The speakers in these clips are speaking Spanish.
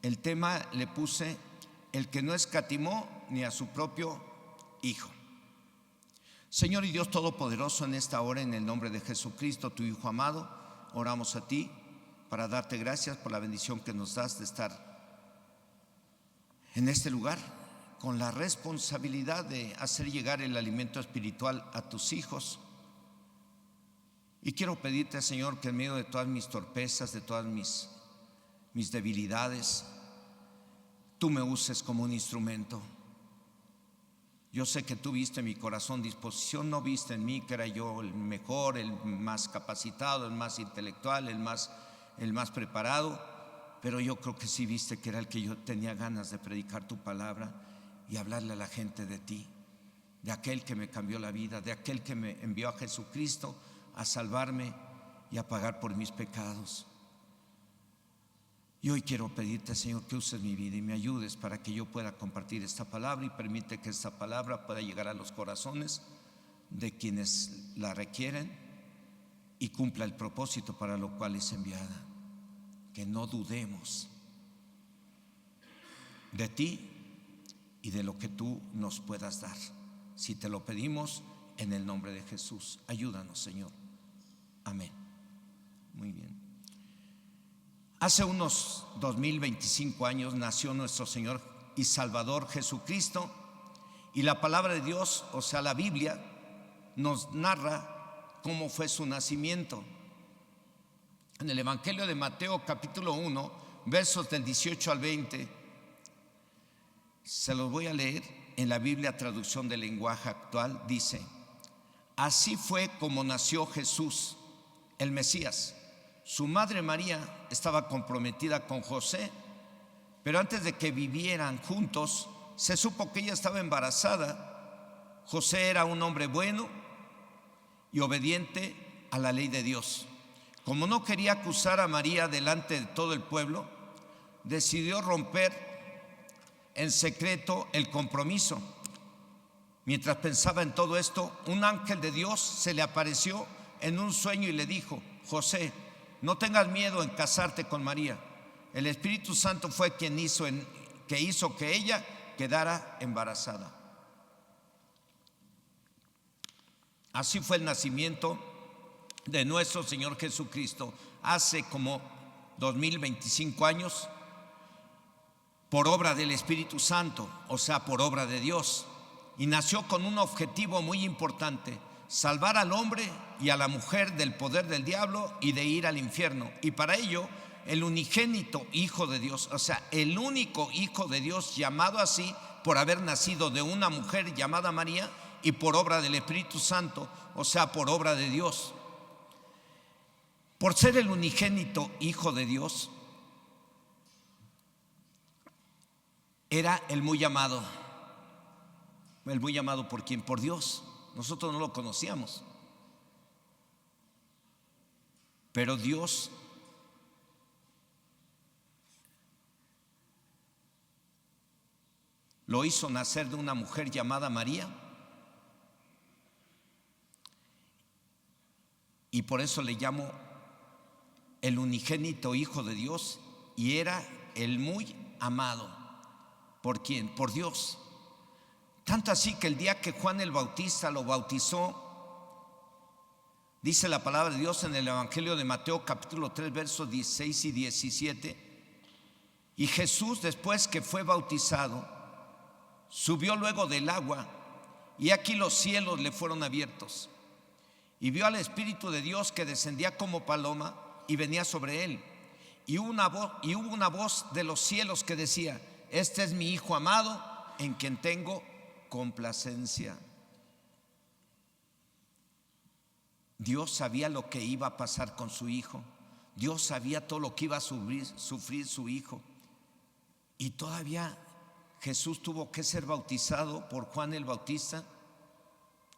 El tema le puse: el que no escatimó ni a su propio Hijo. Señor y Dios Todopoderoso, en esta hora, en el nombre de Jesucristo, tu Hijo amado, oramos a ti para darte gracias por la bendición que nos das de estar en este lugar con la responsabilidad de hacer llegar el alimento espiritual a tus hijos. Y quiero pedirte, Señor, que en medio de todas mis torpezas, de todas mis debilidades, tú me uses como un instrumento. Yo sé que tú viste en mi corazón disposición, no viste en mí que era yo el mejor, el más capacitado, el más intelectual, el más preparado, pero yo creo que sí viste que era el que yo tenía ganas de predicar tu palabra y hablarle a la gente de ti, de aquel que me cambió la vida, de aquel que me envió a Jesucristo a salvarme y a pagar por mis pecados. Y hoy quiero pedirte, Señor, que uses mi vida y me ayudes para que yo pueda compartir esta palabra, y permite que esta palabra pueda llegar a los corazones de quienes la requieren y cumpla el propósito para lo cual es enviada. Que no dudemos de ti y de lo que tú nos puedas dar. Si te lo pedimos en el nombre de Jesús, ayúdanos, Señor. Amén. Muy bien. Hace unos 2025 años nació nuestro Señor y Salvador Jesucristo, y la palabra de Dios, o sea, la Biblia, nos narra cómo fue su nacimiento. En el Evangelio de Mateo, capítulo 1, versos del 18 al 20, se los voy a leer en la Biblia, traducción del lenguaje actual. Dice: así fue como nació Jesús, el Mesías. Su madre María estaba comprometida con José, pero antes de que vivieran juntos, se supo que ella estaba embarazada. José era un hombre bueno y obediente a la ley de Dios. Como no quería acusar a María delante de todo el pueblo, decidió romper en secreto el compromiso. Mientras pensaba en todo esto, un ángel de Dios se le apareció en un sueño y le dijo: José, no tengas miedo en casarte con María. El Espíritu Santo fue quien hizo que ella quedara embarazada. Así fue el nacimiento de nuestro Señor Jesucristo hace como 2025 años, por obra del Espíritu Santo, o sea, por obra de Dios. Y nació con un objetivo muy importante: salvar al hombre y a la mujer del poder del diablo y de ir al infierno. Y para ello, el unigénito Hijo de Dios, o sea, el único Hijo de Dios, llamado así por haber nacido de una mujer llamada María y por obra del Espíritu Santo, o sea, por obra de Dios. Por ser el unigénito Hijo de Dios, era el muy amado. ¿El muy amado por quién? Por Dios. Nosotros no lo conocíamos, pero Dios lo hizo nacer de una mujer llamada María, y por eso le llamo el unigénito Hijo de Dios, y era el muy amado. ¿Por quién? Por Dios. Tanto así que el día que Juan el Bautista lo bautizó, dice la palabra de Dios en el Evangelio de Mateo capítulo 3, versos 16 y 17, y Jesús, después que fue bautizado, subió luego del agua, y aquí los cielos le fueron abiertos, y vio al Espíritu de Dios que descendía como paloma y venía sobre él. Y hubo una voz de los cielos que decía: este es mi Hijo amado, en quien tengo complacencia. Dios sabía lo que iba a pasar con su Hijo. Dios sabía todo lo que iba a sufrir su Hijo. Y todavía Jesús tuvo que ser bautizado por Juan el Bautista.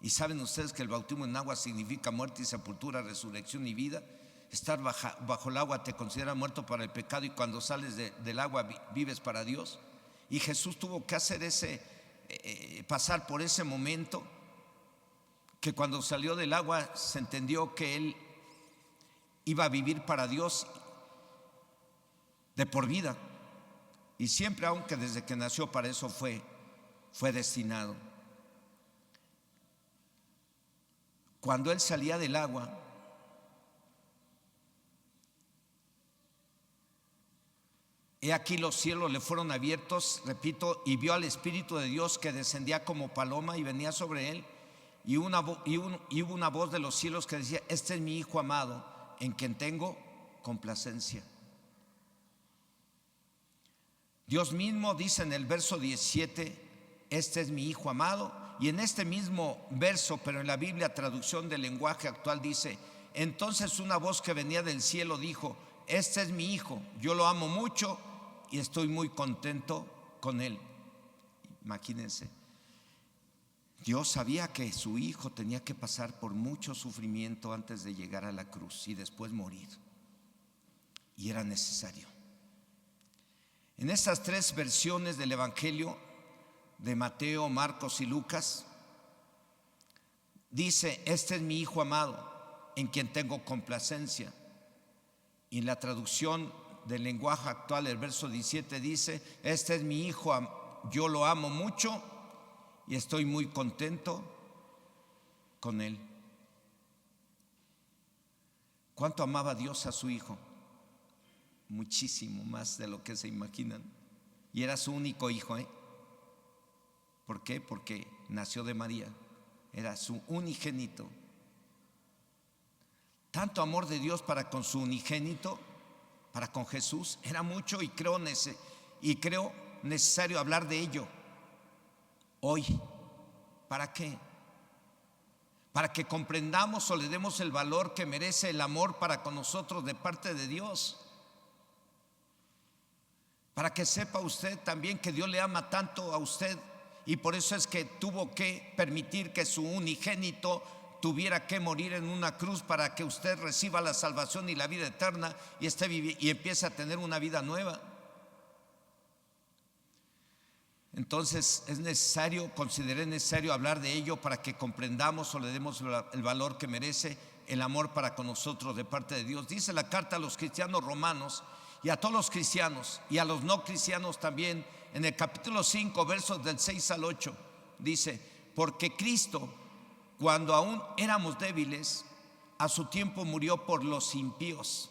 Y saben ustedes que el bautismo en agua significa muerte y sepultura, resurrección y vida. Estar bajo el agua te considera muerto para el pecado, y cuando sales del agua vives para Dios. Y Jesús tuvo que hacer pasar por ese momento, que cuando salió del agua se entendió que él iba a vivir para Dios de por vida. Y siempre, aunque desde que nació para eso fue destinado. Cuando él salía del agua, he aquí los cielos le fueron abiertos, repito, y vio al Espíritu de Dios que descendía como paloma y venía sobre él. Y hubo una voz de los cielos que decía: este es mi Hijo amado, en quien tengo complacencia. Dios mismo dice en el verso 17: este es mi Hijo amado. Y en este mismo verso, pero en la Biblia, traducción del lenguaje actual, dice: entonces una voz que venía del cielo dijo: este es mi Hijo, yo lo amo mucho y estoy muy contento con él. Imagínense, Dios sabía que su Hijo tenía que pasar por mucho sufrimiento antes de llegar a la cruz y después morir, y era necesario. En estas tres versiones del Evangelio de Mateo, Marcos y Lucas, dice: este es mi Hijo amado, en quien tengo complacencia. Y en la traducción del lenguaje actual, el verso 17 dice: este es mi Hijo, yo lo amo mucho y estoy muy contento con él. ¿Cuánto amaba Dios a su Hijo? Muchísimo más de lo que se imaginan. Y era su único hijo, ¿Por qué? Porque nació de María, era su unigénito. Tanto amor de Dios para con su unigénito, para con Jesús, era mucho, y creo necesario hablar de ello hoy. ¿Para qué? Para que comprendamos o le demos el valor que merece el amor para con nosotros de parte de Dios. Para que sepa usted también que Dios le ama tanto a usted, y por eso es que tuvo que permitir que su unigénito tuviera que morir en una cruz para que usted reciba la salvación y la vida eterna y empiece a tener una vida nueva. Entonces consideré necesario hablar de ello para que comprendamos o le demos el valor que merece el amor para con nosotros de parte de Dios. Dice la carta a los cristianos romanos, y a todos los cristianos y a los no cristianos también, en el capítulo 5, versos del 6 al 8, dice: porque Cristo, cuando aún éramos débiles, a su tiempo murió por los impíos.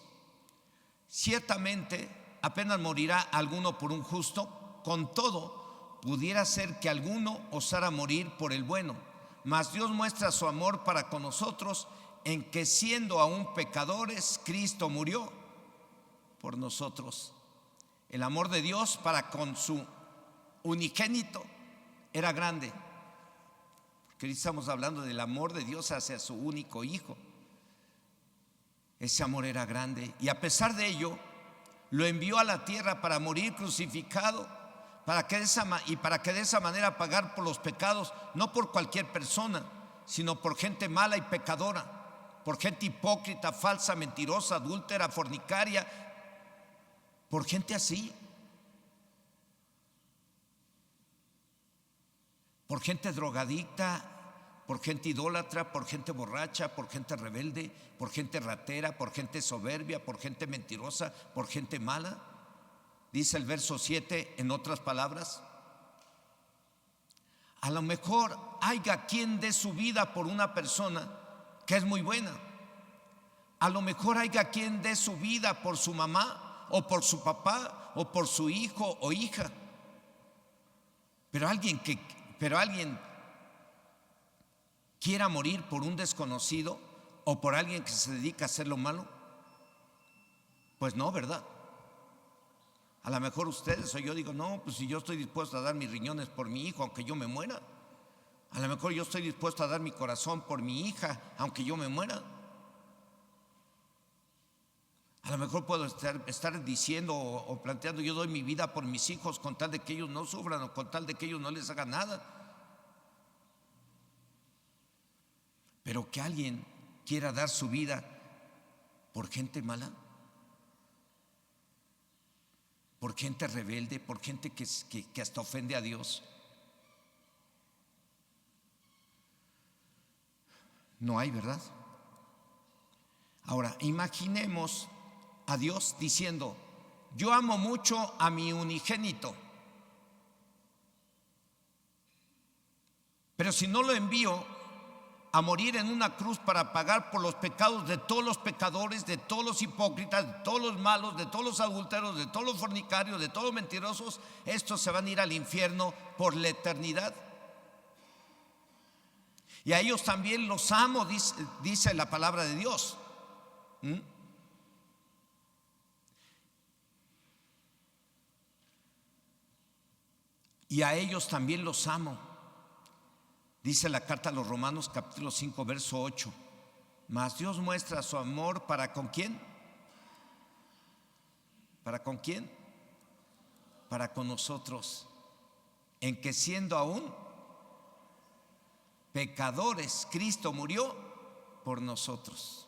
Ciertamente apenas morirá alguno por un justo, con todo pudiera ser que alguno osara morir por el bueno. Mas Dios muestra su amor para con nosotros en que, siendo aún pecadores, Cristo murió por nosotros. El amor de Dios para con su unigénito era grande, porque hoy estamos hablando del amor de Dios hacia su único Hijo. Ese amor era grande, y a pesar de ello lo envió a la tierra para morir crucificado, para que de esa manera pagar por los pecados, no por cualquier persona, sino por gente mala y pecadora, por gente hipócrita, falsa, mentirosa, adúltera, fornicaria, por gente así, por gente drogadicta, por gente idólatra, por gente borracha, por gente rebelde, por gente ratera, por gente soberbia, por gente mentirosa, por gente mala. Dice el verso 7, en otras palabras: a lo mejor haya quien dé su vida por una persona que es muy buena. A lo mejor haya quien dé su vida por su mamá, o por su papá, o por su hijo o hija. Pero alguien quiera morir por un desconocido o por alguien que se dedica a hacer lo malo, pues no, ¿verdad? A lo mejor ustedes o yo digo: no, pues si yo estoy dispuesto a dar mis riñones por mi hijo aunque yo me muera. A lo mejor yo estoy dispuesto a dar mi corazón por mi hija aunque yo me muera. A lo mejor puedo estar diciendo o planteando: yo doy mi vida por mis hijos con tal de que ellos no sufran, o con tal de que ellos no les hagan nada. Pero que alguien quiera dar su vida por gente mala, por gente rebelde, por gente que hasta ofende a Dios, no hay, ¿verdad? Ahora, imaginemos a Dios diciendo: yo amo mucho a mi unigénito, pero si no lo envío a morir en una cruz para pagar por los pecados de todos los pecadores, de todos los hipócritas, de todos los malos, de todos los adúlteros, de todos los fornicarios, de todos los mentirosos, estos se van a ir al infierno por la eternidad. Y a ellos también los amo, dice la palabra de Dios. Y a ellos también los amo. Dice la carta a los Romanos capítulo 5 verso 8. Mas Dios muestra su amor para ¿con quién? ¿Para con quién? Para con nosotros, en que siendo aún pecadores, Cristo murió por nosotros.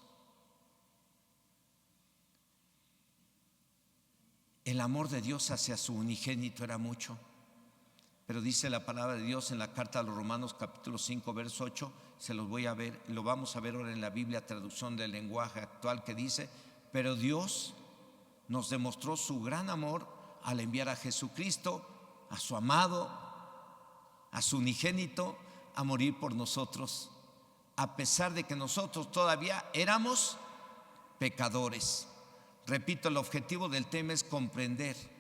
El amor de Dios hacia su unigénito era mucho. Pero dice la palabra de Dios en la carta a los Romanos capítulo 5 verso 8, se los voy a ver, lo vamos a ver ahora en la Biblia, traducción del lenguaje actual, que dice: pero Dios nos demostró su gran amor al enviar a Jesucristo, a su amado, a su unigénito, a morir por nosotros, a pesar de que nosotros todavía éramos pecadores. Repito, el objetivo del tema es comprender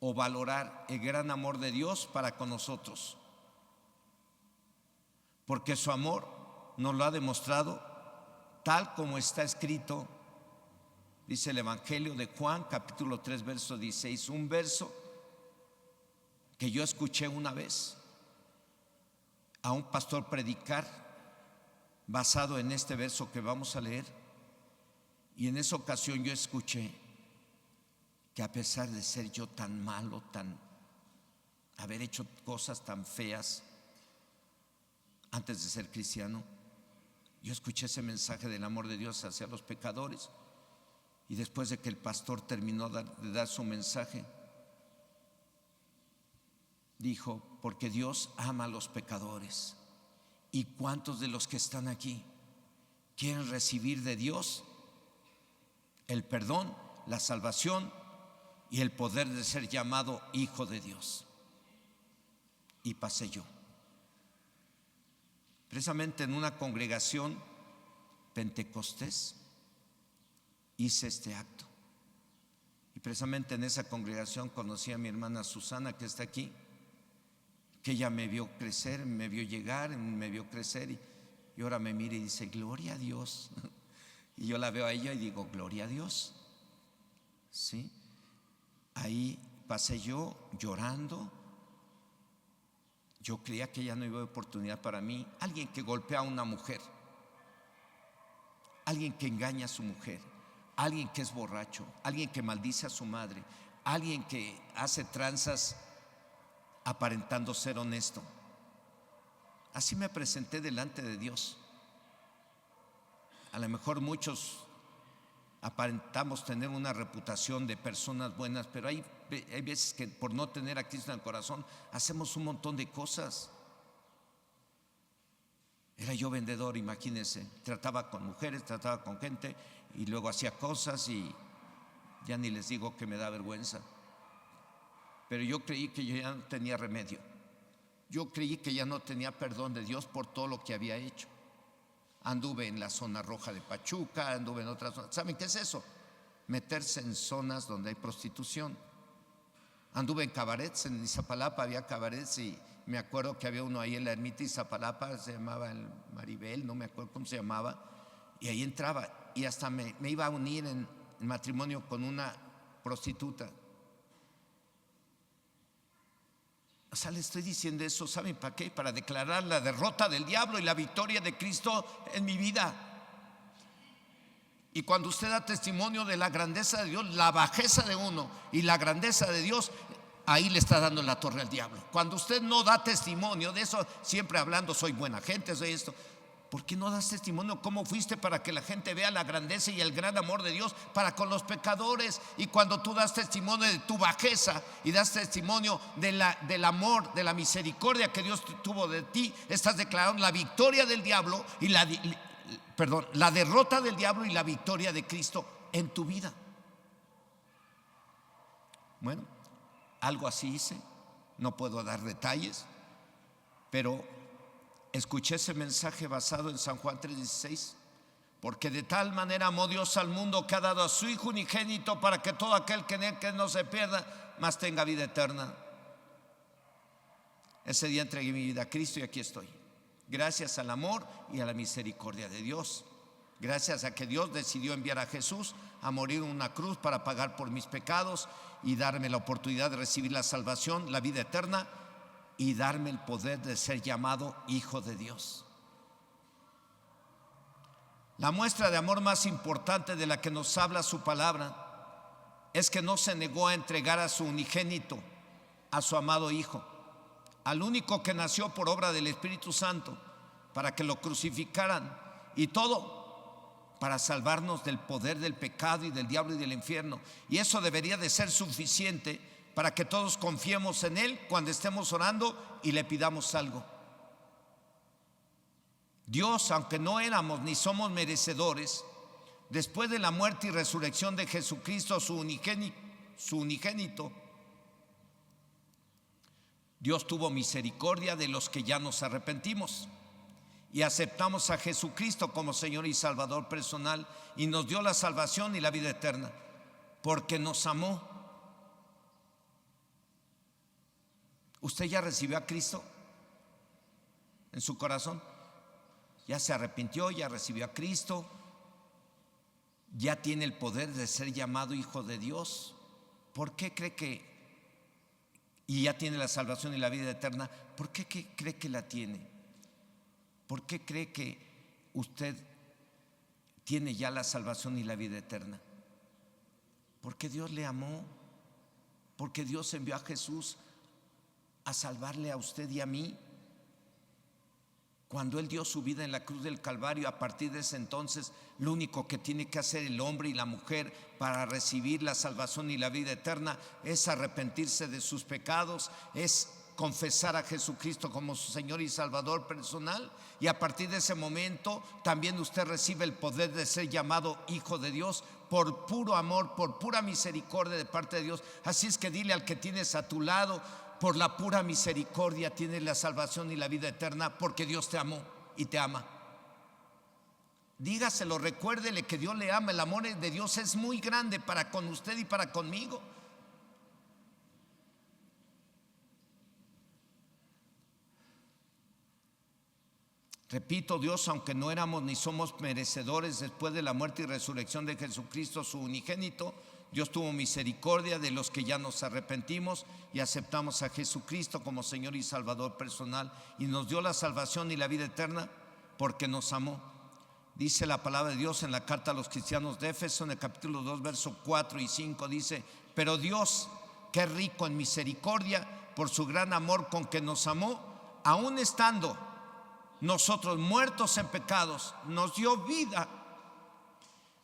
o valorar el gran amor de Dios para con nosotros, porque su amor nos lo ha demostrado tal como está escrito. Dice el Evangelio de Juan capítulo 3 verso 16, un verso que yo escuché una vez a un pastor predicar basado en este verso que vamos a leer, y en esa ocasión yo escuché que a pesar de ser yo tan malo, haber hecho cosas tan feas antes de ser cristiano, yo escuché ese mensaje del amor de Dios hacia los pecadores, y después de que el pastor terminó de dar su mensaje, dijo: porque Dios ama a los pecadores. ¿Y cuántos de los que están aquí quieren recibir de Dios el perdón, la salvación y el poder de ser llamado hijo de Dios? Y pasé yo, precisamente en una congregación pentecostés, hice este acto. Y precisamente en esa congregación conocí a mi hermana Susana, que está aquí, que ella me vio crecer, me vio llegar, me vio crecer, y ahora me mira y dice: gloria a Dios. Y yo la veo a ella y digo: gloria a Dios. ¿Sí? Ahí pasé yo llorando. Yo creía que ya no iba a haber oportunidad para mí. Alguien que golpea a una mujer, alguien que engaña a su mujer, alguien que es borracho, alguien que maldice a su madre, alguien que hace tranzas aparentando ser honesto. Así me presenté delante de Dios. A lo mejor muchos aparentamos tener una reputación de personas buenas, pero hay veces que por no tener a Cristo en el corazón hacemos un montón de cosas. Era yo vendedor, imagínense, trataba con mujeres, trataba con gente, y luego hacía cosas y ya ni les digo que me da vergüenza. Pero yo creí que yo ya no tenía remedio. Yo creí que ya no tenía perdón de Dios por todo lo que había hecho. Anduve en la zona roja de Pachuca, anduve en otras zonas. ¿Saben qué es eso? Meterse en zonas donde hay prostitución. Anduve en cabarets, en Iztapalapa había cabarets, y me acuerdo que había uno ahí en la ermita de Iztapalapa, se llamaba el Maribel, no me acuerdo cómo se llamaba, y ahí entraba, y hasta me iba a unir en matrimonio con una prostituta. O sea, le estoy diciendo eso, ¿saben para qué? Para declarar la derrota del diablo y la victoria de Cristo en mi vida. Y cuando usted da testimonio de la grandeza de Dios, la bajeza de uno y la grandeza de Dios, ahí le está dando la torre al diablo. Cuando usted no da testimonio de eso, siempre hablando: soy buena gente, soy esto. ¿Por qué no das testimonio cómo fuiste para que la gente vea la grandeza y el gran amor de Dios para con los pecadores? Y cuando tú das testimonio de tu bajeza y das testimonio del amor, de la misericordia que Dios tuvo de ti, estás declarando la victoria del diablo y la derrota del diablo y la victoria de Cristo en tu vida. Bueno, algo así hice, no puedo dar detalles, pero escuché ese mensaje basado en San Juan 3:16. Porque de tal manera amó Dios al mundo que ha dado a su Hijo unigénito para que todo aquel que en él que no se pierda, mas tenga vida eterna. Ese día entregué mi vida a Cristo y aquí estoy. Gracias al amor y a la misericordia de Dios. Gracias a que Dios decidió enviar a Jesús a morir en una cruz para pagar por mis pecados y darme la oportunidad de recibir la salvación, la vida eterna y darme el poder de ser llamado Hijo de Dios. La muestra de amor más importante de la que nos habla su palabra es que no se negó a entregar a su unigénito, a su amado Hijo, al único que nació por obra del Espíritu Santo, para que lo crucificaran, y todo para salvarnos del poder del pecado y del diablo y del infierno. Y eso debería de ser suficiente para que todos confiemos en Él cuando estemos orando y le pidamos algo. Dios, aunque no éramos ni somos merecedores, después de la muerte y resurrección de Jesucristo, su unigénito, Dios tuvo misericordia de los que ya nos arrepentimos y aceptamos a Jesucristo como Señor y Salvador personal, y nos dio la salvación y la vida eterna, porque nos amó. ¿Usted ya recibió a Cristo en su corazón? Ya se arrepintió, ya recibió a Cristo, ya tiene el poder de ser llamado Hijo de Dios. ¿Por qué cree y ya tiene la salvación y la vida eterna? ¿Por qué cree que la tiene? ¿Por qué cree que usted tiene ya la salvación y la vida eterna? Porque Dios le amó, porque Dios envió a Jesús a salvarle a usted y a mí. Cuando Él dio su vida en la cruz del Calvario, a partir de ese entonces, lo único que tiene que hacer el hombre y la mujer para recibir la salvación y la vida eterna es arrepentirse de sus pecados, es confesar a Jesucristo como su Señor y Salvador personal, y a partir de ese momento también usted recibe el poder de ser llamado Hijo de Dios por puro amor, por pura misericordia de parte de Dios. Así es que dile al que tienes a tu lado: por la pura misericordia tienes la salvación y la vida eterna, porque Dios te amó y te ama. Dígaselo, recuérdele que Dios le ama. El amor de Dios es muy grande para con usted y para conmigo. Repito, Dios, aunque no éramos ni somos merecedores, después de la muerte y resurrección de Jesucristo, su unigénito, Dios tuvo misericordia de los que ya nos arrepentimos y aceptamos a Jesucristo como Señor y Salvador personal, y nos dio la salvación y la vida eterna porque nos amó. Dice la palabra de Dios en la carta a los cristianos de Éfeso, en el capítulo 2, versos 4 y 5, dice: pero Dios, que es rico en misericordia, por su gran amor con que nos amó, aun estando nosotros muertos en pecados, nos dio vida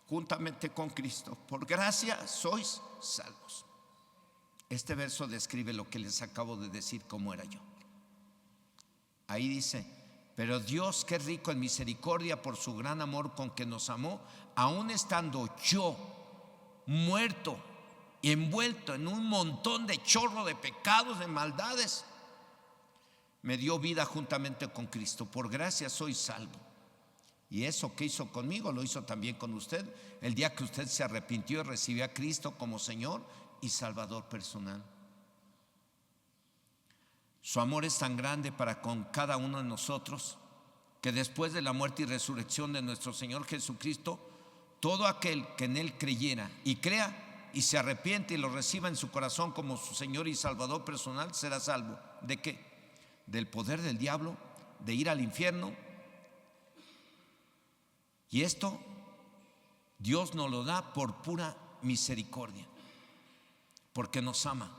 juntamente con Cristo. Por gracia sois salvos. Este verso describe lo que les acabo de decir, cómo era yo. Ahí dice: pero Dios, que es rico en misericordia, por su gran amor con que nos amó, aun estando yo muerto y envuelto en un montón de chorro de pecados, de maldades, me dio vida juntamente con Cristo. Por gracia soy salvo. Y eso que hizo conmigo lo hizo también con usted el día que usted se arrepintió y recibió a Cristo como Señor y Salvador personal. Su amor es tan grande para con cada uno de nosotros que después de la muerte y resurrección de nuestro Señor Jesucristo, todo aquel que en Él creyera y crea y se arrepiente y lo reciba en su corazón como su Señor y Salvador personal, será salvo. ¿De qué? Del poder del diablo, de ir al infierno. Y esto Dios nos lo da por pura misericordia, porque nos ama.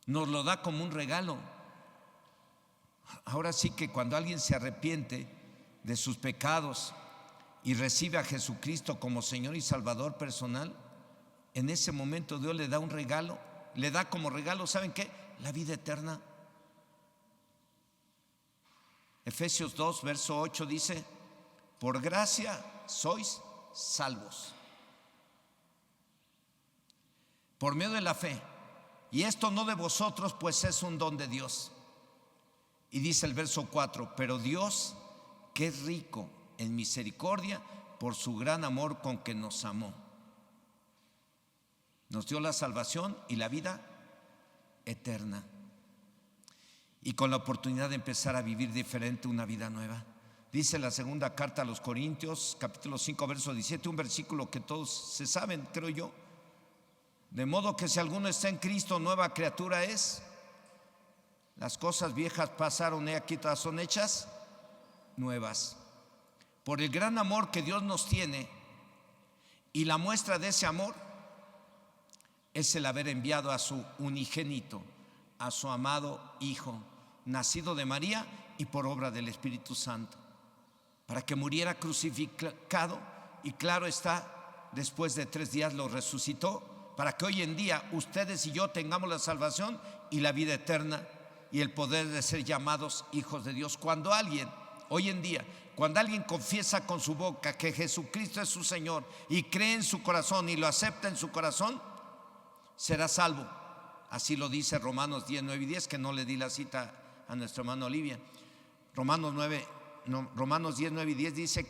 Nos lo da como un regalo. Ahora sí que cuando alguien se arrepiente de sus pecados y recibe a Jesucristo como Señor y Salvador personal, en ese momento Dios le da un regalo, le da como regalo, ¿saben qué? La vida eterna. Efesios 2, verso 8 dice: por gracia sois salvos. por medio de la fe. Y esto no de vosotros, pues es un don de Dios. Y dice el verso 4: pero Dios, que es rico en misericordia, por su gran amor con que nos amó, nos dio la salvación y la vida eterna, y con la oportunidad de empezar a vivir diferente, una vida nueva. Dice la segunda carta a los Corintios, capítulo 5, verso 17, un versículo que todos se saben, creo yo: de modo que si alguno está en Cristo, nueva criatura es. Las cosas viejas pasaron, y aquí todas son hechas nuevas. Por el gran amor que Dios nos tiene, y la muestra de ese amor es el haber enviado a su unigénito, a su amado Hijo, nacido de María y por obra del Espíritu Santo, para que muriera crucificado, y claro está, después de 3 días lo resucitó, para que hoy en día ustedes y yo tengamos la salvación y la vida eterna y el poder de ser llamados hijos de Dios. Cuando alguien, hoy en día, cuando alguien confiesa con su boca que Jesucristo es su Señor y cree en su corazón y lo acepta en su corazón, será salvo. Así lo dice Romanos 10, 9 y 10, que no le di la cita a nuestra hermana Olivia. Romanos 10, 9 y 10 dice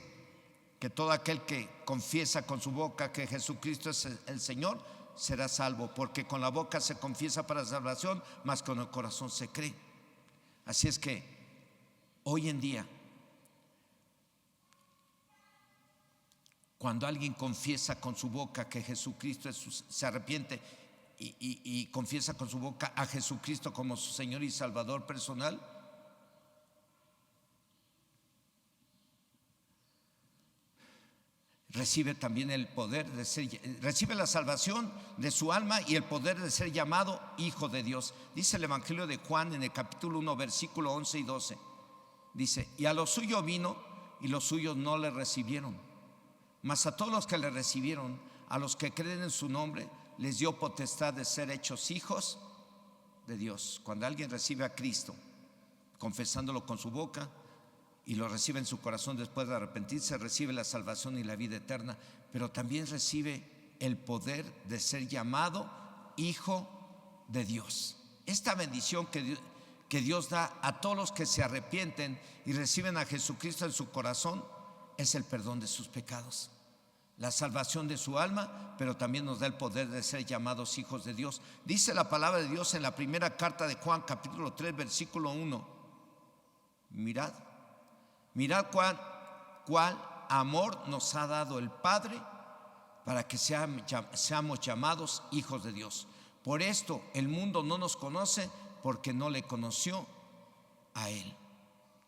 que todo aquel que confiesa con su boca que Jesucristo es el Señor será salvo, porque con la boca se confiesa para salvación, mas con el corazón se cree. Así es que hoy en día, cuando alguien confiesa con su boca que Jesucristo se arrepiente y confiesa con su boca a Jesucristo como su Señor y Salvador personal, recibe también el poder de recibe la salvación de su alma y el poder de ser llamado hijo de Dios. Dice el Evangelio de Juan en el capítulo 1, versículo 11 y 12. Dice: y a lo suyo vino, y los suyos no le recibieron, mas a todos los que le recibieron, a los que creen en su nombre, les dio potestad de ser hechos hijos de Dios. Cuando alguien recibe a Cristo, confesándolo con su boca, y lo recibe en su corazón después de arrepentirse, recibe la salvación y la vida eterna, pero también recibe el poder de ser llamado hijo de Dios. Esta bendición que Dios da a todos los que se arrepienten y reciben a Jesucristo en su corazón es el perdón de sus pecados, la salvación de su alma, pero también nos da el poder de ser llamados hijos de Dios. Dice la palabra de Dios en la primera carta de Juan, capítulo 3, versículo 1: Mirad cuál amor nos ha dado el Padre para que seamos llamados hijos de Dios. Por esto el mundo no nos conoce, porque no le conoció a Él.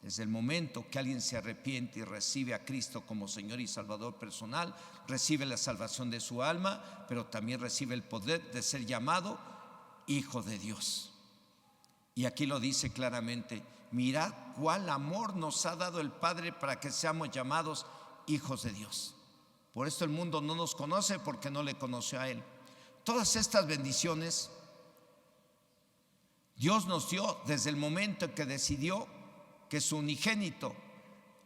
Desde el momento que alguien se arrepiente y recibe a Cristo como Señor y Salvador personal, recibe la salvación de su alma, pero también recibe el poder de ser llamado hijo de Dios. Y aquí lo dice claramente: mirad cuál amor nos ha dado el Padre para que seamos llamados hijos de Dios. Por esto el mundo no nos conoce, porque no le conoció a Él. Todas estas bendiciones Dios nos dio desde el momento en que decidió que su unigénito,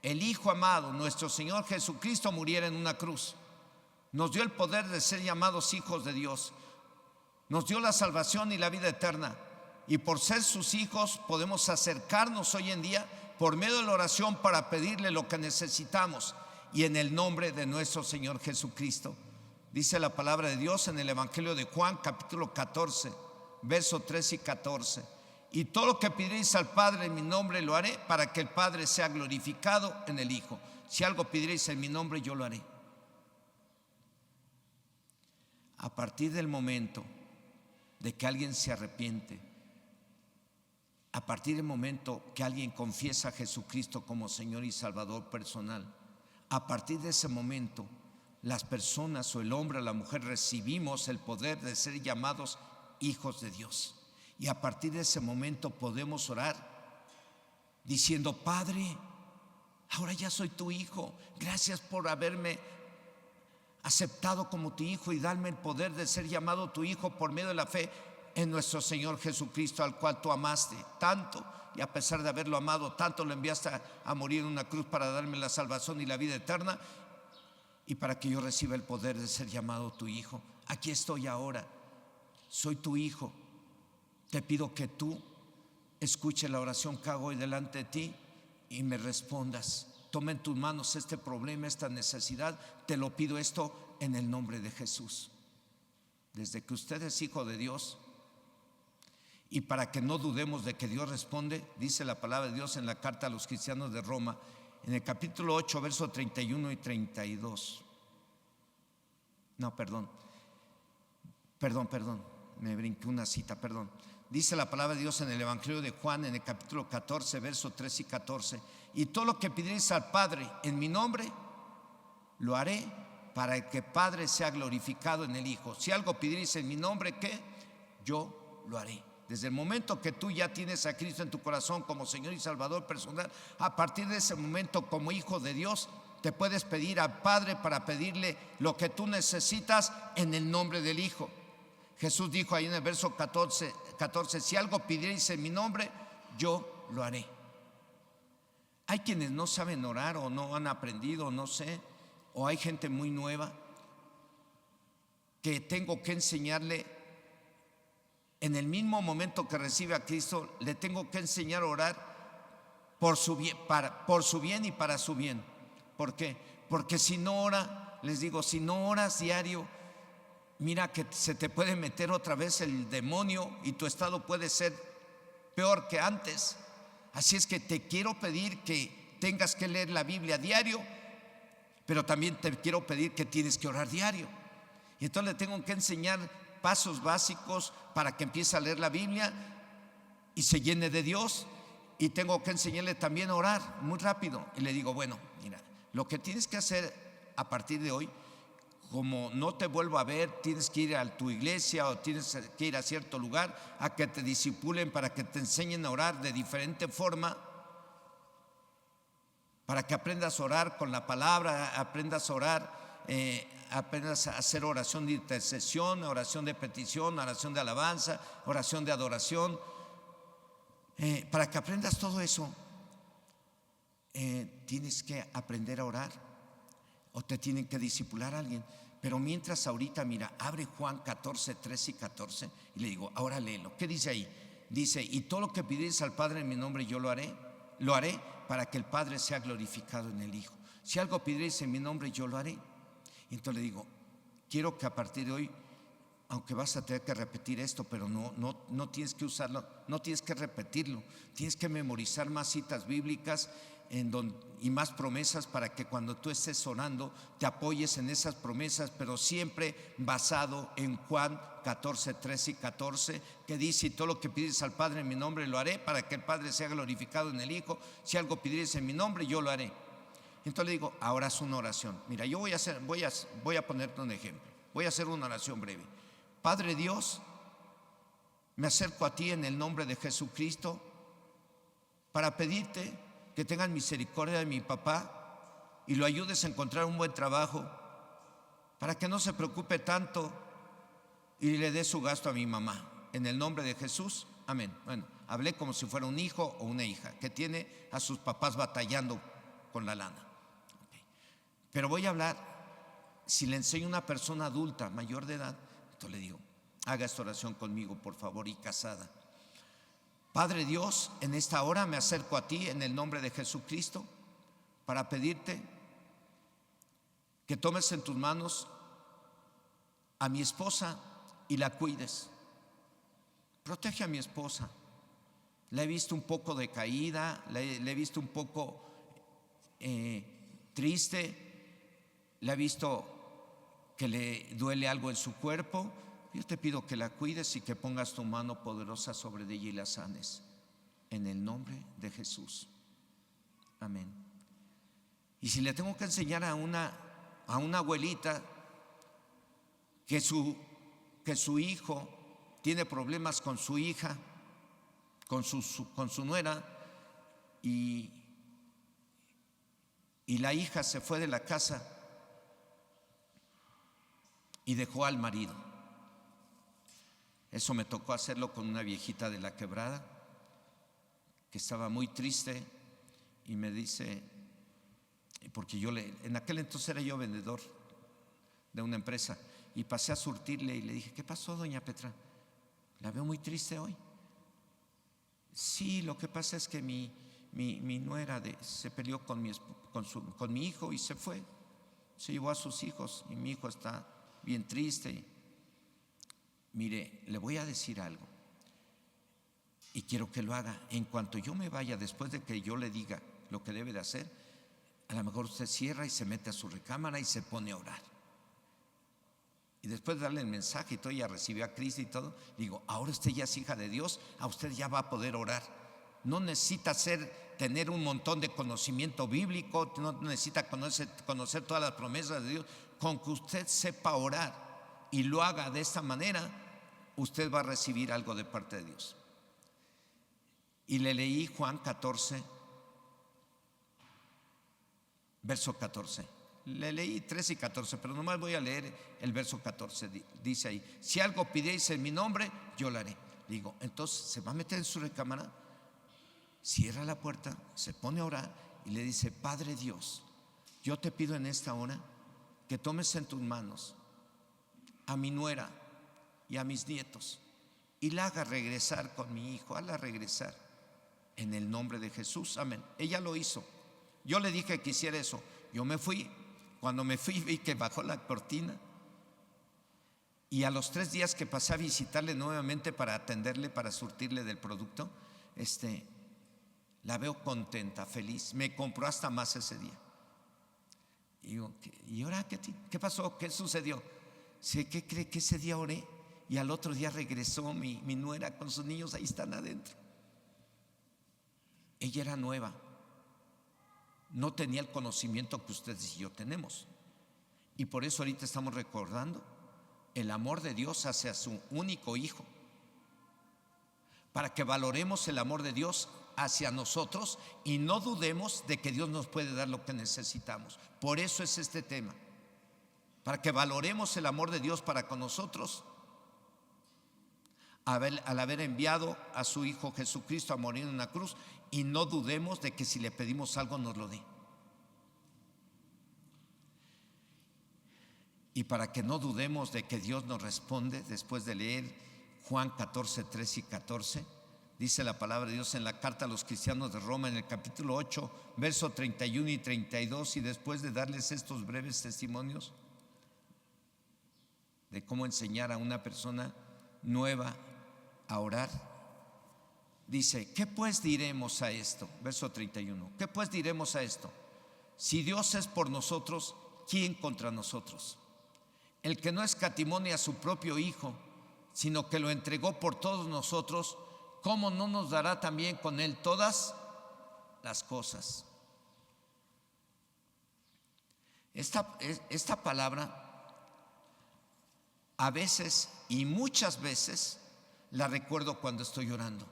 el Hijo amado, nuestro Señor Jesucristo, muriera en una cruz. Nos dio el poder de ser llamados hijos de Dios. Nos dio la salvación y la vida eterna. Y por ser sus hijos podemos acercarnos hoy en día por medio de la oración para pedirle lo que necesitamos, y en el nombre de nuestro Señor Jesucristo. Dice la palabra de Dios en el Evangelio de Juan, capítulo 14, versos 13 y 14: y todo lo que pidierais al Padre en mi nombre lo haré, para que el Padre sea glorificado en el Hijo. Si algo pidierais en mi nombre, yo lo haré. A partir del momento de que alguien se arrepiente, a partir del momento que alguien confiesa a Jesucristo como Señor y Salvador personal, a partir de ese momento, las personas, o el hombre o la mujer, recibimos el poder de ser llamados hijos de Dios. Y a partir de ese momento podemos orar diciendo: Padre, ahora ya soy tu hijo. Gracias por haberme aceptado como tu hijo y darme el poder de ser llamado tu hijo por medio de la fe en nuestro Señor Jesucristo, al cual tú amaste tanto, y a pesar de haberlo amado tanto, lo enviaste a morir en una cruz para darme la salvación y la vida eterna, y para que yo reciba el poder de ser llamado tu hijo. Aquí estoy ahora. soy tu hijo, te pido que tú escuches la oración que hago hoy delante de ti y me respondas. Toma en tus manos este problema, esta necesidad, te lo pido esto en el nombre de Jesús. Desde que usted es hijo de Dios, y para que no dudemos de que Dios responde, dice la palabra de Dios en la carta a los cristianos de Roma, en el capítulo 8, versos 31 y 32. No, perdón, me brinqué una cita, perdón. Dice la palabra de Dios en el Evangelio de Juan, en el capítulo 14, versos 3 y 14. Y todo lo que pidierais al Padre en mi nombre, lo haré para que el Padre sea glorificado en el Hijo. Si algo pidierais en mi nombre, ¿qué? Yo lo haré. Desde el momento que tú ya tienes a Cristo en tu corazón como Señor y Salvador personal, a partir de ese momento como hijo de Dios, te puedes pedir al Padre para pedirle lo que tú necesitas en el nombre del Hijo. Jesús dijo ahí en el verso 14, si algo pidierais en mi nombre, yo lo haré. Hay quienes no saben orar o no han aprendido, no sé, o hay gente muy nueva que tengo que enseñarle. En el mismo momento que recibe a Cristo, le tengo que enseñar a orar por su bien, por su bien y para su bien. ¿Por qué? Porque si no ora, les digo, si no oras diario, mira que se te puede meter otra vez el demonio y tu estado puede ser peor que antes. Así es que te quiero pedir que tengas que leer la Biblia diario, pero también te quiero pedir que tienes que orar diario. Y entonces le tengo que enseñar pasos básicos para que empiece a leer la Biblia y se llene de Dios. Y tengo que enseñarle también a orar muy rápido. Y le digo, bueno, mira, lo que tienes que hacer a partir de hoy, como no te vuelvo a ver, tienes que ir a tu iglesia o tienes que ir a cierto lugar a que te discipulen para que te enseñen a orar de diferente forma, para que aprendas a orar con la palabra, aprendas a orar, aprendas a hacer oración de intercesión, oración de petición, oración de alabanza, oración de adoración. Para que aprendas todo eso, tienes que aprender a orar o te tienen que discipular a alguien. Pero mientras ahorita, mira, abre Juan 14, 13 y 14 y le digo, ahora léelo. ¿Qué dice ahí? Dice, y todo lo que pidierais al Padre en mi nombre yo lo haré para que el Padre sea glorificado en el Hijo. Si algo pidierais en mi nombre yo lo haré. Entonces le digo, quiero que a partir de hoy, aunque vas a tener que repetir esto, pero no tienes que usarlo, no tienes que repetirlo, tienes que memorizar más citas bíblicas y más promesas para que cuando tú estés orando te apoyes en esas promesas, pero siempre basado en Juan 14, 13 y 14, que dice, y todo lo que pides al Padre en mi nombre lo haré para que el Padre sea glorificado en el Hijo. Si algo pidieres en mi nombre yo lo haré. Entonces le digo, ahora es una oración. Mira, yo voy a ponerte un ejemplo. Voy a hacer una oración breve. Padre Dios, me acerco a ti en el nombre de Jesucristo para pedirte que tengas misericordia de mi papá y lo ayudes a encontrar un buen trabajo para que no se preocupe tanto y le dé su gasto a mi mamá. En el nombre de Jesús, amén. Bueno, hablé como si fuera un hijo o una hija que tiene a sus papás batallando con la lana. Pero voy a hablar, si le enseño a una persona adulta, mayor de edad, entonces le digo, haga esta oración conmigo, por favor, y casada. Padre Dios, en esta hora me acerco a ti en el nombre de Jesucristo para pedirte que tomes en tus manos a mi esposa y la cuides. Protege a mi esposa. La he visto un poco decaída, la he visto un poco triste, la he visto que le duele algo en su cuerpo. Yo te pido que la cuides y que pongas tu mano poderosa sobre ella y la sanes. En el nombre de Jesús. Amén. Y si le tengo que enseñar a una abuelita que su hijo tiene problemas con su hija, con su nuera, y la hija se fue de la casa y dejó al marido. Eso me tocó hacerlo con una viejita de la Quebrada que estaba muy triste y me dice, porque en aquel entonces era yo vendedor de una empresa y pasé a surtirle y le dije, ¿qué pasó, doña Petra? La veo muy triste hoy. Sí, lo que pasa es que mi nuera se peleó con mi hijo y se fue. Se llevó a sus hijos y mi hijo está bien triste. Mire, le voy a decir algo y quiero que lo haga. En cuanto yo me vaya, después de que yo le diga lo que debe de hacer, a lo mejor usted cierra y se mete a su recámara y se pone a orar. Y después de darle el mensaje y todo, ella recibió a Cristo y todo, digo, ahora usted ya es hija de Dios, a usted ya va a poder orar. No necesita tener un montón de conocimiento bíblico, no necesita conocer todas las promesas de Dios. Con que usted sepa orar y lo haga de esta manera, usted va a recibir algo de parte de Dios. Y le leí Juan 14, verso 14. Le leí 13 y 14, pero nomás voy a leer el verso 14. Dice ahí, si algo pidéis en mi nombre, yo lo haré. Digo, entonces se va a meter en su recámara, cierra la puerta, se pone a orar y le dice, Padre Dios, yo te pido en esta hora que tomes en tus manos a mi nuera y a mis nietos y la haga regresar con mi hijo, hazla regresar en el nombre de Jesús, amén. Ella lo hizo. Yo le dije que hiciera eso. Yo me fui. Cuando me fui vi que bajó la cortina y a los 3 días que pasé a visitarle nuevamente para atenderle, para surtirle del producto, la veo contenta, feliz. Me compró hasta más ese día. Y digo, ¿y ahora qué pasó? ¿Qué sucedió? ¿Qué cree que ese día oré? Y al otro día regresó mi nuera con sus niños, ahí están adentro. Ella era nueva. No tenía el conocimiento que ustedes y yo tenemos. Y por eso ahorita estamos recordando el amor de Dios hacia su único hijo. Para que valoremos el amor de Dios hacia nosotros y no dudemos de que Dios nos puede dar lo que necesitamos. Por eso es este tema. Para que valoremos el amor de Dios para con nosotros, al haber enviado a su Hijo Jesucristo a morir en una cruz, y no dudemos de que si le pedimos algo nos lo dé. Y para que no dudemos de que Dios nos responde, después de leer Juan 14, 13 y 14, dice la palabra de Dios en la carta a los cristianos de Roma, en el capítulo 8, verso 31 y 32, y después de darles estos breves testimonios de cómo enseñar a una persona nueva a orar, dice, ¿qué pues diremos a esto? Verso 31, ¿qué pues diremos a esto? Si Dios es por nosotros, ¿quién contra nosotros? El que no escatimó ni a su propio Hijo, sino que lo entregó por todos nosotros, ¿cómo no nos dará también con Él todas las cosas? Esta palabra a veces y muchas veces la recuerdo cuando estoy orando.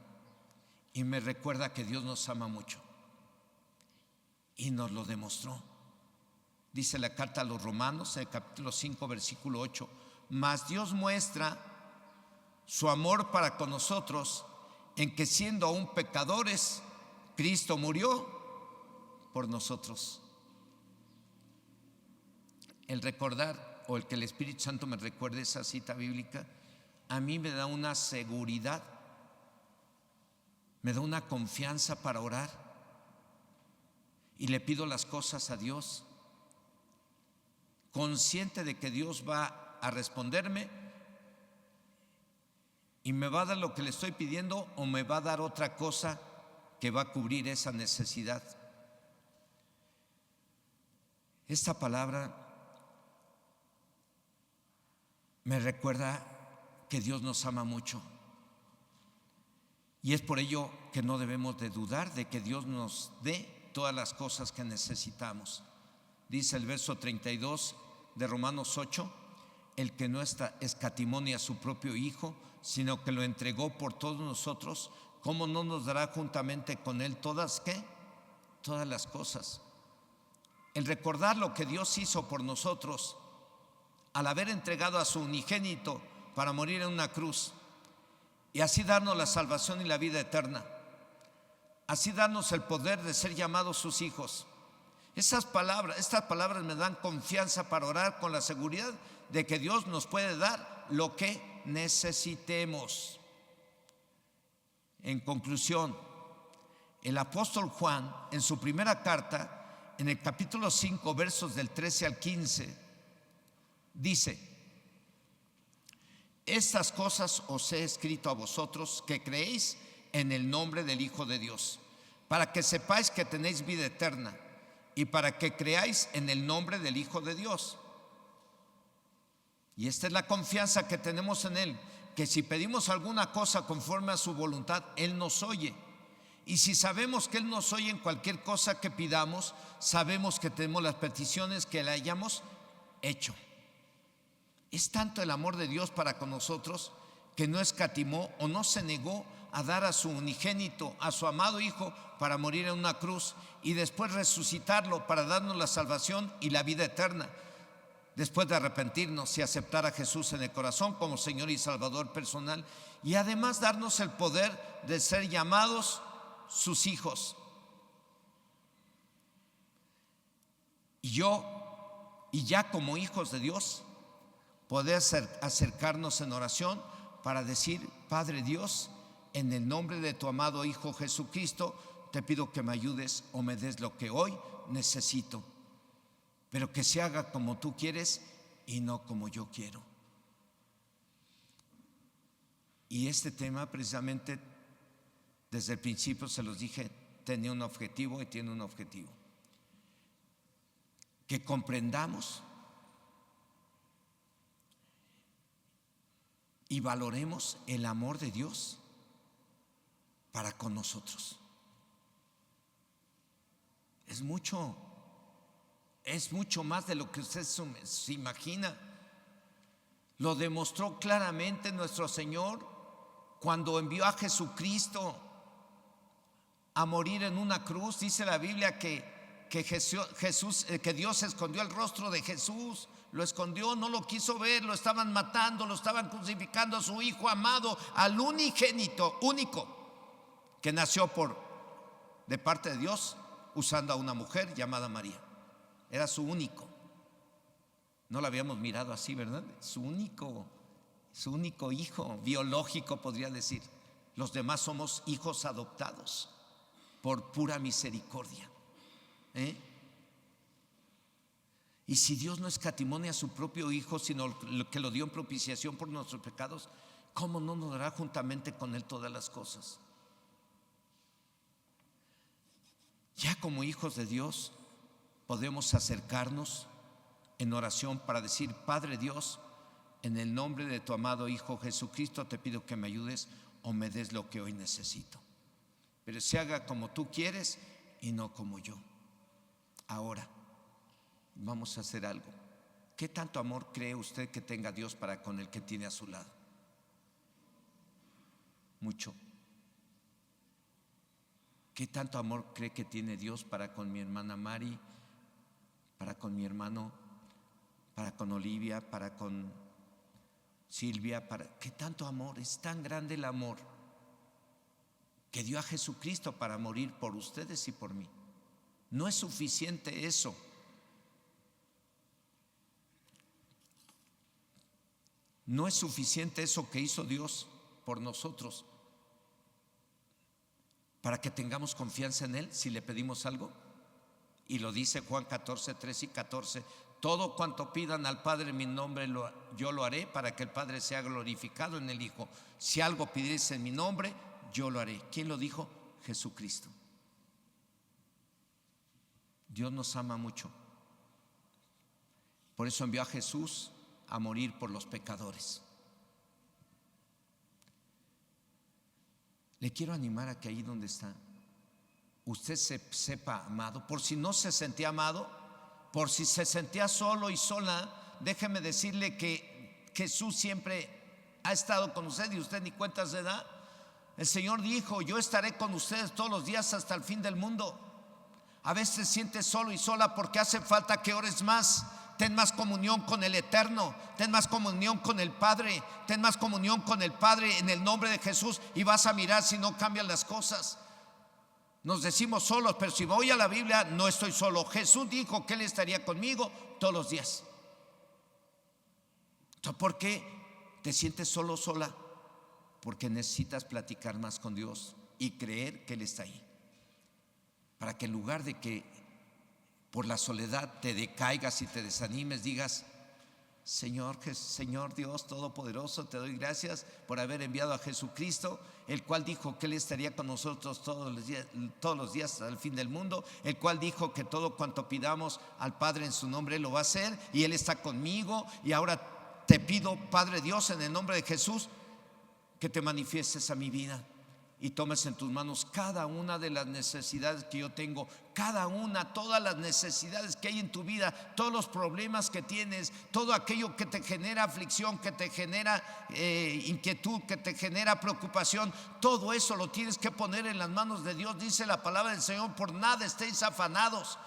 Y me recuerda que Dios nos ama mucho. Y nos lo demostró. Dice la carta a los Romanos, en el capítulo 5, versículo 8. Mas Dios muestra su amor para con nosotros en que siendo aún pecadores, Cristo murió por nosotros. El recordar o el que el Espíritu Santo me recuerde esa cita bíblica, a mí me da una seguridad, me da una confianza para orar y le pido las cosas a Dios, consciente de que Dios va a responderme y me va a dar lo que le estoy pidiendo o me va a dar otra cosa que va a cubrir esa necesidad. Esta palabra me recuerda que Dios nos ama mucho. Y es por ello que no debemos de dudar de que Dios nos dé todas las cosas que necesitamos. Dice el verso 32 de Romanos 8, el que no escatimó ni a su propio Hijo, sino que lo entregó por todos nosotros, ¿cómo no nos dará juntamente con Él todas ¿qué? Todas las cosas. El recordar lo que Dios hizo por nosotros al haber entregado a su unigénito para morir en una cruz y así darnos la salvación y la vida eterna, así darnos el poder de ser llamados sus hijos. Estas palabras me dan confianza para orar con la seguridad de que Dios nos puede dar lo que necesitemos. En conclusión, el apóstol Juan, en su primera carta, en el capítulo 5, versos del 13 al 15, dice: estas cosas os he escrito a vosotros que creéis en el nombre del Hijo de Dios, para que sepáis que tenéis vida eterna, y para que creáis en el nombre del Hijo de Dios. Y esta es la confianza que tenemos en Él, que si pedimos alguna cosa conforme a su voluntad, Él nos oye. Y si sabemos que Él nos oye en cualquier cosa que pidamos, sabemos que tenemos las peticiones que le hayamos hecho. Es tanto el amor de Dios para con nosotros que no escatimó o no se negó a dar a su unigénito, a su amado Hijo, para morir en una cruz y después resucitarlo para darnos la salvación y la vida eterna, después de arrepentirnos y aceptar a Jesús en el corazón como Señor y Salvador personal, y además darnos el poder de ser llamados sus hijos. Y ya como hijos de Dios, poder acercarnos en oración para decir: Padre Dios, en el nombre de tu amado Hijo Jesucristo, te pido que me ayudes o me des lo que hoy necesito, pero que se haga como tú quieres y no como yo quiero. Y este tema, precisamente, desde el principio se los dije, tenía un objetivo y tiene un objetivo: que comprendamos y valoremos el amor de Dios para con nosotros. Es mucho más de lo que usted se imagina. Lo demostró claramente nuestro Señor cuando envió a Jesucristo a morir en una cruz. Dice la Biblia que Dios escondió el rostro de Jesús, lo escondió, no lo quiso ver, lo estaban matando, lo estaban crucificando a su Hijo amado, al unigénito, único, que nació de parte de Dios, usando a una mujer llamada María. Era su único. No lo habíamos mirado así, ¿verdad? Su único hijo biológico, podría decir. Los demás somos hijos adoptados por pura misericordia. Y si Dios no escatimó ni a su propio Hijo, sino que lo dio en propiciación por nuestros pecados, ¿cómo no nos dará juntamente con Él todas las cosas? Ya como hijos de Dios podemos acercarnos en oración para decir: Padre Dios, en el nombre de tu amado Hijo Jesucristo, te pido que me ayudes o me des lo que hoy necesito, pero se haga como tú quieres y no como yo. Ahora vamos a hacer algo. ¿Qué tanto amor cree usted que tenga Dios para con el que tiene a su lado? Mucho. ¿Qué tanto amor cree que tiene Dios para con mi hermana Mari, para con mi hermano, para con Olivia, para con Silvia? ¿Qué tanto amor? Es tan grande el amor que dio a Jesucristo para morir por ustedes y por mí. No es suficiente eso. No es suficiente eso que hizo Dios por nosotros para que tengamos confianza en Él si le pedimos algo. Y lo dice Juan 14, 13 y 14: todo cuanto pidan al Padre en mi nombre yo lo haré, para que el Padre sea glorificado en el Hijo. Si algo pidierais en mi nombre, yo lo haré. ¿Quién lo dijo? Jesucristo. Dios nos ama mucho. Por eso envió a Jesús a morir por los pecadores. Le quiero animar a que ahí donde está, usted se sepa amado. Por si no se sentía amado, por si se sentía solo y sola, déjeme decirle que Jesús siempre ha estado con usted y usted ni cuenta se da. El Señor dijo: yo estaré con ustedes todos los días hasta el fin del mundo. A veces te sientes solo y sola porque hace falta que ores más. Ten más comunión con el Eterno, ten más comunión con el Padre, ten más comunión con el Padre en el nombre de Jesús, y vas a mirar si no cambian las cosas. Nos decimos solos, pero si voy a la Biblia no estoy solo. Jesús dijo que Él estaría conmigo todos los días. Entonces, ¿por qué te sientes solo, sola? porque necesitas platicar más con Dios y creer que Él está ahí, para que en lugar de que por la soledad te decaigas y te desanimes, digas: Señor Dios Todopoderoso, te doy gracias por haber enviado a Jesucristo, el cual dijo que Él estaría con nosotros todos los días hasta el fin del mundo, el cual dijo que todo cuanto pidamos al Padre en su nombre Él lo va a hacer, y Él está conmigo. Y ahora te pido, Padre Dios, en el nombre de Jesús, que te manifiestes a mi vida y tomes en tus manos cada una de las necesidades que yo tengo, todas las necesidades que hay en tu vida, todos los problemas que tienes, todo aquello que te genera aflicción, que te genera inquietud, que te genera preocupación. Todo eso lo tienes que poner en las manos de Dios. Dice la palabra del Señor: por nada estéis afanados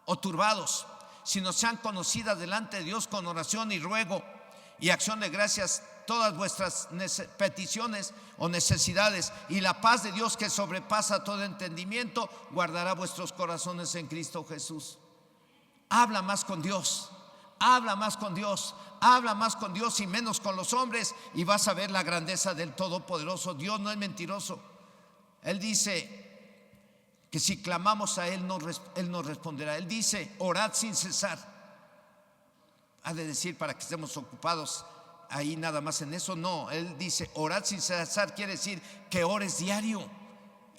o turbados, sino sean conocidas delante de Dios con oración y ruego y acción de gracias todas vuestras peticiones o necesidades, y la paz de Dios, que sobrepasa todo entendimiento, guardará vuestros corazones en Cristo Jesús. Habla más con Dios, habla más con Dios, habla más con Dios y menos con los hombres, y vas a ver la grandeza del Todopoderoso. Dios no es mentiroso. Él dice que si clamamos a Él nos responderá. Él dice: orad sin cesar. Ha de decir para que estemos ocupados ahí nada más en eso. No, Él dice: orad sin cesar. Quiere decir que ores diario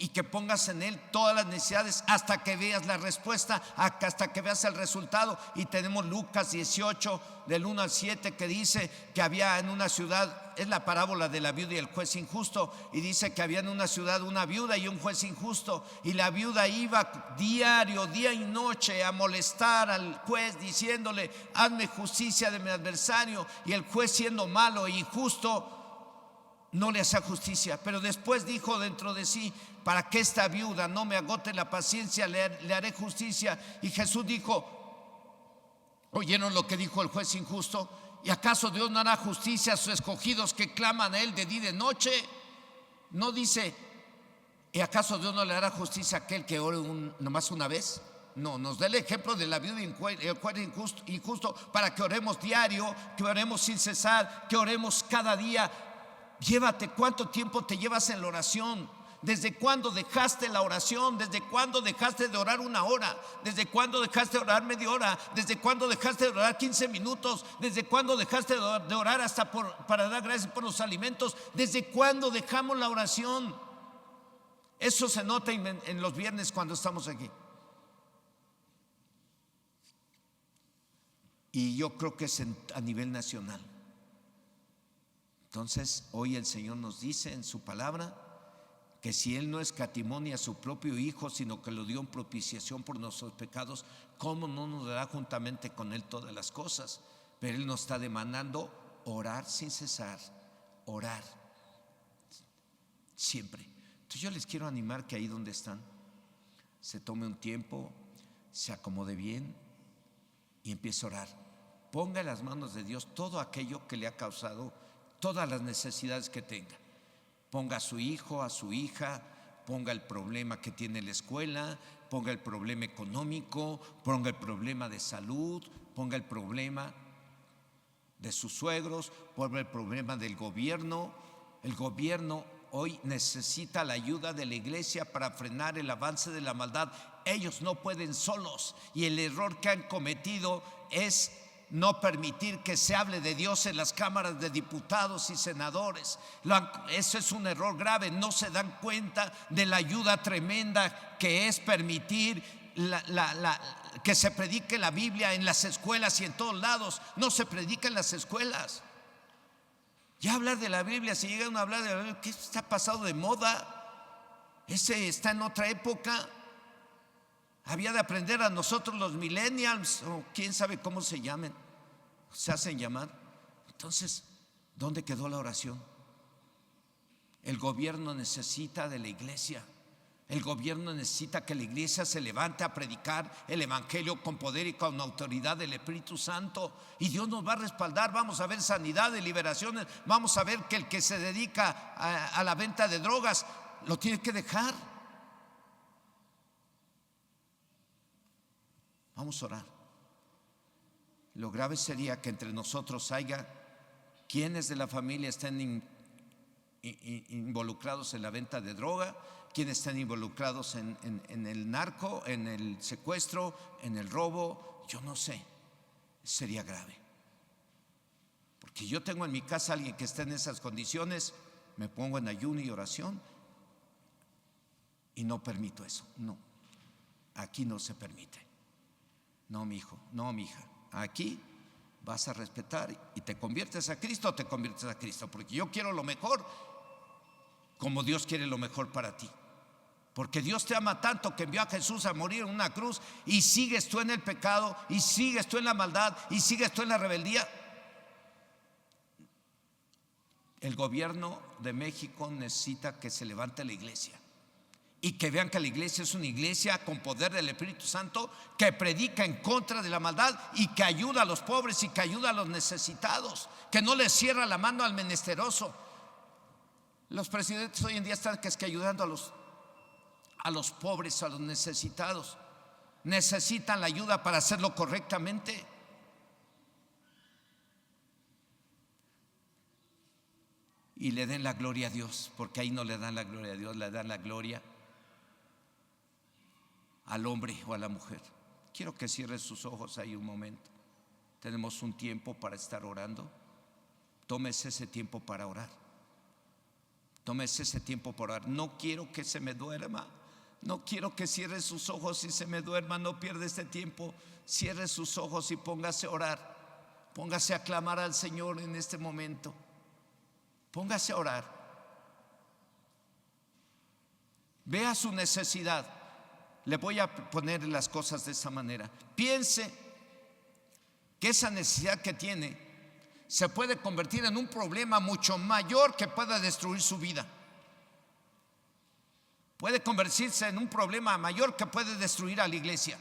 y que pongas en Él todas las necesidades hasta que veas la respuesta, hasta que veas el resultado. Y tenemos Lucas 18 del 1 al 7, que dice que había en una ciudad, es la parábola de la viuda y el juez injusto, y dice que había en una ciudad una viuda y un juez injusto, y la viuda iba diario, día y noche, a molestar al juez diciéndole: hazme justicia de mi adversario. Y el juez, siendo malo e injusto, no le hacía justicia. Pero después dijo dentro de sí: para que esta viuda no me agote la paciencia, le haré justicia. Y Jesús dijo: ¿oyeron lo que dijo el juez injusto? ¿Y acaso Dios no hará justicia a sus escogidos que claman a Él de día y de noche? No dice: ¿y acaso Dios no le hará justicia a aquel que ore nomás una vez? No, nos da el ejemplo de la viuda y el juez injusto para que oremos diario, que oremos sin cesar, que oremos cada día. Llévate, ¿cuánto tiempo te llevas en la oración? ¿Desde cuándo dejaste la oración? ¿Desde cuándo dejaste de orar una hora? ¿Desde cuándo dejaste de orar media hora? ¿Desde cuándo dejaste de orar 15 minutos? ¿Desde cuándo dejaste de orar hasta para dar gracias por los alimentos? ¿Desde cuándo dejamos la oración? Eso se nota en los viernes cuando estamos aquí. Y yo creo que es a nivel nacional. Entonces, hoy el Señor nos dice en su palabra que si Él no escatimó ni a su propio Hijo, sino que lo dio en propiciación por nuestros pecados, ¿cómo no nos dará juntamente con Él todas las cosas? Pero Él nos está demandando orar sin cesar, orar siempre. Entonces yo les quiero animar que ahí donde están se tome un tiempo, se acomode bien y empiece a orar. Ponga en las manos de Dios todo aquello que le ha causado, todas las necesidades que tenga. Ponga a su hijo, a su hija, ponga el problema que tiene la escuela, ponga el problema económico, ponga el problema de salud, ponga el problema de sus suegros, ponga el problema del gobierno. El gobierno hoy necesita la ayuda de la iglesia para frenar el avance de la maldad. Ellos no pueden solos, y el error que han cometido es no permitir que se hable de Dios en las cámaras de diputados y senadores. Eso es un error grave. No se dan cuenta de la ayuda tremenda que es permitir que se predique la Biblia en las escuelas y en todos lados. No se predica en las escuelas. Ya hablar de la Biblia, si llegan a hablar de la Biblia, ¿qué está pasado de moda? Ese está en otra época. Había de aprender a nosotros los millennials, o quién sabe cómo se llamen, se hacen llamar. Entonces, ¿dónde quedó la oración? El gobierno necesita de la iglesia. El gobierno necesita que la iglesia se levante a predicar el evangelio con poder y con autoridad del Espíritu Santo, y Dios nos va a respaldar. Vamos a ver sanidades, liberaciones. Vamos a ver que el que se dedica a la venta de drogas lo tiene que dejar. Vamos a orar. Lo grave sería que entre nosotros haya quienes de la familia estén involucrados en la venta de droga, quienes están involucrados en el narco, en el secuestro, en el robo. Yo no sé, sería grave. Porque yo tengo en mi casa a alguien que está en esas condiciones, me pongo en ayuno y oración y no permito eso. No, aquí no se permite. No, mi hijo, no, mi hija. Aquí vas a respetar y te conviertes a Cristo o te conviertes a Cristo, porque yo quiero lo mejor como Dios quiere lo mejor para ti. Porque Dios te ama tanto que envió a Jesús a morir en una cruz, y sigues tú en el pecado, y sigues tú en la maldad, y sigues tú en la rebeldía. El gobierno de México necesita que se levante la iglesia y que vean que la iglesia es una iglesia con poder del Espíritu Santo, que predica en contra de la maldad y que ayuda a los pobres y que ayuda a los necesitados, que no les cierra la mano al menesteroso. Los presidentes hoy en día están ayudando a los pobres, a los necesitados. Necesitan la ayuda para hacerlo correctamente. Y le den la gloria a Dios, porque ahí no le dan la gloria a Dios, le dan la gloria al hombre o a la mujer. Quiero que cierre sus ojos ahí un momento. Tenemos un tiempo para estar orando. Tómese ese tiempo para orar. Tómese ese tiempo para orar. No quiero que se me duerma. No quiero que cierre sus ojos y se me duerma. No pierda este tiempo. Cierre sus ojos y póngase a orar. Póngase a clamar al Señor en este momento. Póngase a orar. Vea su necesidad. Le voy a poner las cosas de esta manera. Piense que esa necesidad que tiene se puede convertir en un problema mucho mayor que pueda destruir su vida. Puede convertirse en un problema mayor que puede destruir a la iglesia.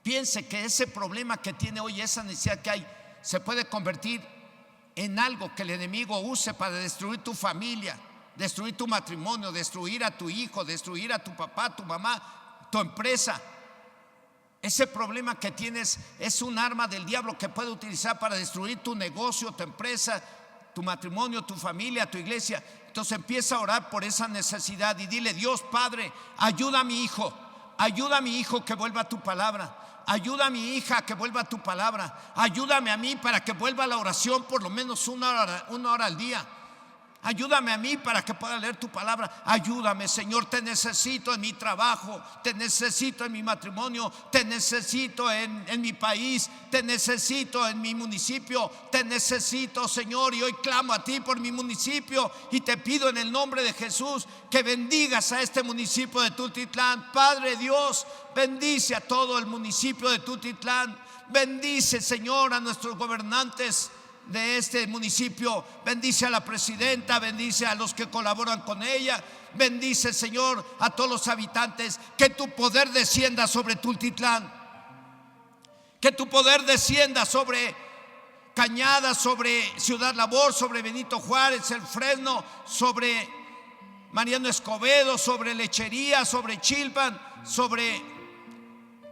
Piense que ese problema que tiene hoy, esa necesidad que hay, se puede convertir en algo que el enemigo use para destruir tu familia, destruir tu matrimonio, destruir a tu hijo, destruir a tu papá, tu mamá, tu empresa. Ese problema que tienes es un arma del diablo que puede utilizar para destruir tu negocio, tu empresa, tu matrimonio, tu familia, tu iglesia. Entonces empieza a orar por esa necesidad y dile: Dios Padre, ayuda a mi hijo que vuelva a tu palabra. Ayuda a mi hija a que vuelva a tu palabra. Ayúdame a mí para que vuelva a la oración por lo menos una hora al día. Ayúdame a mí para que pueda leer tu palabra. Ayúdame, Señor, te necesito en mi trabajo, te necesito en mi matrimonio, te necesito en mi país, te necesito en mi municipio, te necesito, Señor, y hoy clamo a ti por mi municipio y te pido en el nombre de Jesús que bendigas a este municipio de Tultitlán. Padre Dios, bendice a todo el municipio de Tultitlán. Bendice, Señor, a nuestros gobernantes de este municipio. Bendice a la presidenta, bendice a los que colaboran con ella. Bendice, Señor, a todos los habitantes. Que tu poder descienda sobre Tultitlán. Que tu poder descienda sobre Cañada, sobre Ciudad Labor, sobre Benito Juárez, El Fresno, sobre Mariano Escobedo, sobre Lechería, sobre Chilpan, sobre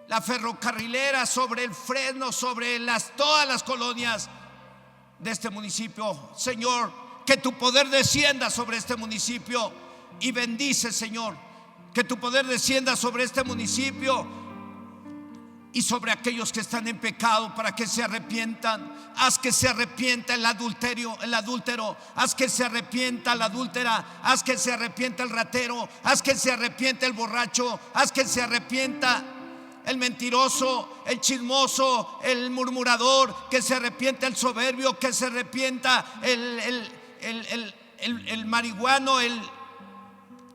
la ferrocarrilera, sobre El Fresno, sobre todas las colonias de este municipio. Señor, que tu poder descienda sobre este municipio y bendice, Señor, que tu poder descienda sobre este municipio y sobre aquellos que están en pecado, para que se arrepientan. Haz que se arrepienta el adúltero, haz que se arrepienta la adúltera, haz que se arrepienta el ratero, haz que se arrepienta el borracho, haz que se arrepienta el mentiroso, el chismoso, el murmurador, que se arrepienta el soberbio, que se arrepienta el marihuano,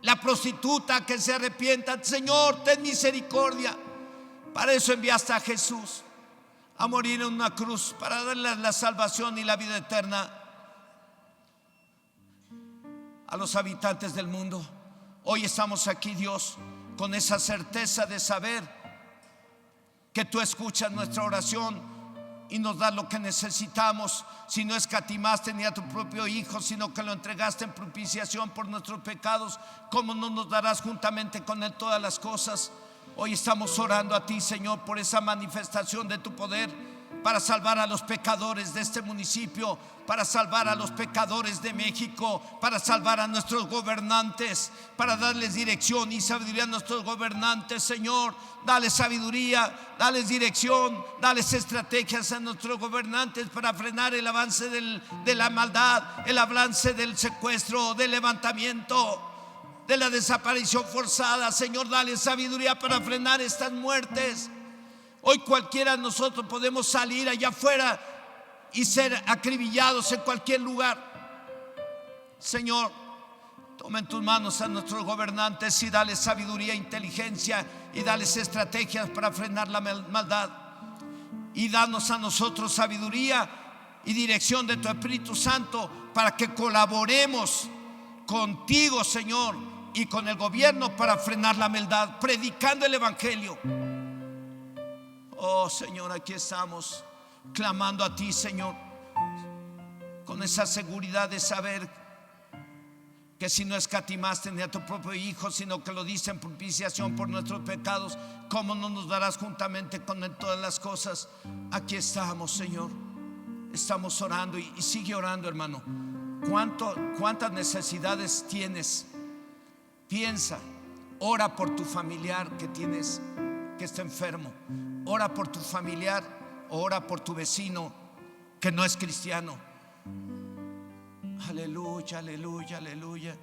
la prostituta, que se arrepienta. Señor, ten misericordia. Para eso enviaste a Jesús a morir en una cruz, para darles la salvación y la vida eterna a los habitantes del mundo. Hoy estamos aquí, Dios, con esa certeza de saber que tú escuchas nuestra oración y nos das lo que necesitamos. Si no escatimaste ni a tu propio Hijo, sino que lo entregaste en propiciación por nuestros pecados, ¿cómo no nos darás juntamente con Él todas las cosas? Hoy estamos orando a ti, Señor, por esa manifestación de tu poder para salvar a los pecadores de este municipio, para salvar a los pecadores de México, para salvar a nuestros gobernantes, para darles dirección y sabiduría a nuestros gobernantes. Señor, dale sabiduría, dales dirección, dales estrategias a nuestros gobernantes para frenar el avance de la maldad, el avance del secuestro, del levantamiento, de la desaparición forzada. Señor, dale sabiduría para frenar estas muertes. Hoy cualquiera de nosotros podemos salir allá afuera y ser acribillados en cualquier lugar. Señor, toma en tus manos a nuestros gobernantes y dales sabiduría, inteligencia y dales estrategias para frenar la maldad. Y danos a nosotros sabiduría y dirección de tu Espíritu Santo para que colaboremos contigo, Señor, y con el gobierno para frenar la maldad, predicando el Evangelio. Oh Señor, aquí estamos clamando a ti, Señor, con esa seguridad de saber que si no escatimaste ni a tu propio Hijo, sino que lo diste en propiciación por nuestros pecados, ¿cómo no nos darás juntamente con Él todas las cosas? Aquí estamos, Señor, estamos orando y sigue orando, hermano. ¿Cuántas necesidades tienes? Piensa, ora por tu familiar que tienes, que está enfermo. Ora por tu familiar, ora por tu vecino que no es cristiano. Aleluya, aleluya, aleluya.